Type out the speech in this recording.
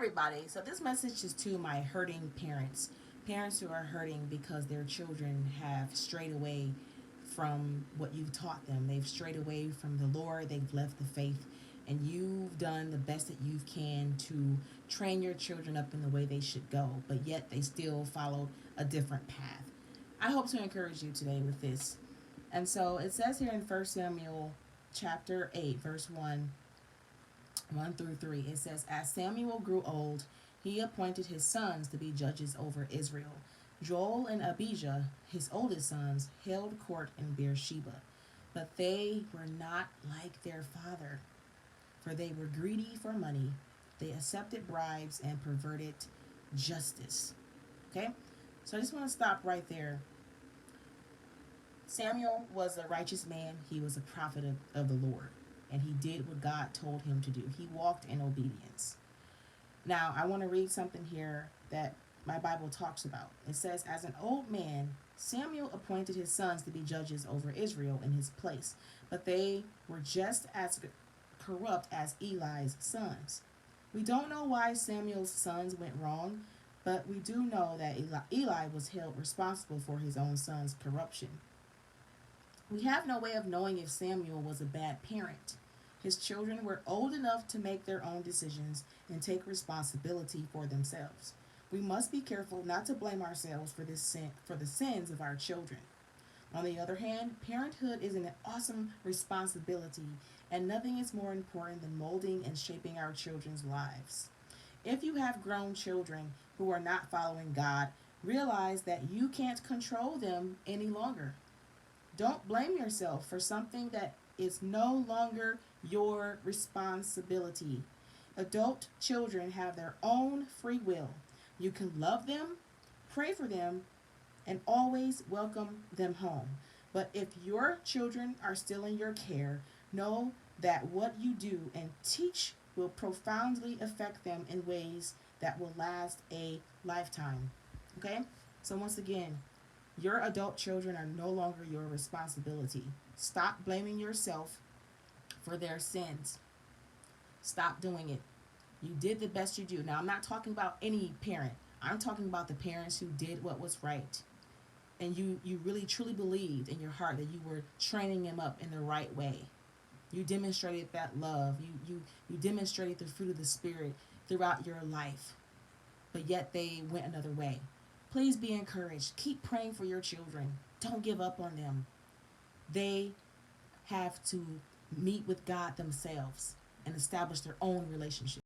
everybody. So this message is to my hurting parents. Parents who are hurting because their children have strayed away from what you've taught them. They've strayed away from the Lord. They've left the faith. And you've done the best that you can to train your children up in the way they should go, but yet they still follow a different path. I hope to encourage you today with this. And so it says here in 1 Samuel chapter 8, verse 1 through 3, it says, As Samuel grew old, he appointed his sons to be judges over Israel. Joel and Abijah, his oldest sons, held court in Beersheba, but they were not like their father, for they were greedy for money. They accepted bribes and perverted justice. Okay? So I just want to stop right there. Samuel was a righteous man. He was a prophet of the Lord. And he did what God told him to do. He walked in obedience. Now, I want to read something here that my Bible talks about. It says, As an old man, Samuel appointed his sons to be judges over Israel in his place, but they were just as corrupt as Eli's sons. We don't know why Samuel's sons went wrong, but we do know that Eli was held responsible for his own son's corruption. We have no way of knowing if Samuel was a bad parent. His children were old enough to make their own decisions and take responsibility for themselves. We must be careful not to blame ourselves for the sins of our children. On the other hand, parenthood is an awesome responsibility, and nothing is more important than molding and shaping our children's lives. If you have grown children who are not following God, realize that you can't control them any longer. Don't blame yourself for something that is no longer your responsibility. Adult children have their own free will. You can love them, pray for them, and always welcome them home. But if your children are still in your care, know that what you do and teach will profoundly affect them in ways that will last a lifetime. Okay? So once again, your adult children are no longer your responsibility. Stop blaming yourself for their sins. Stop doing it. You did the best you do. Now, I'm not talking about any parent. I'm talking about the parents who did what was right. And you really truly believed in your heart that you were training them up in the right way. You demonstrated that love. You demonstrated the fruit of the Spirit throughout your life. But yet they went another way. Please be encouraged. Keep praying for your children. Don't give up on them. They have to meet with God themselves and establish their own relationship.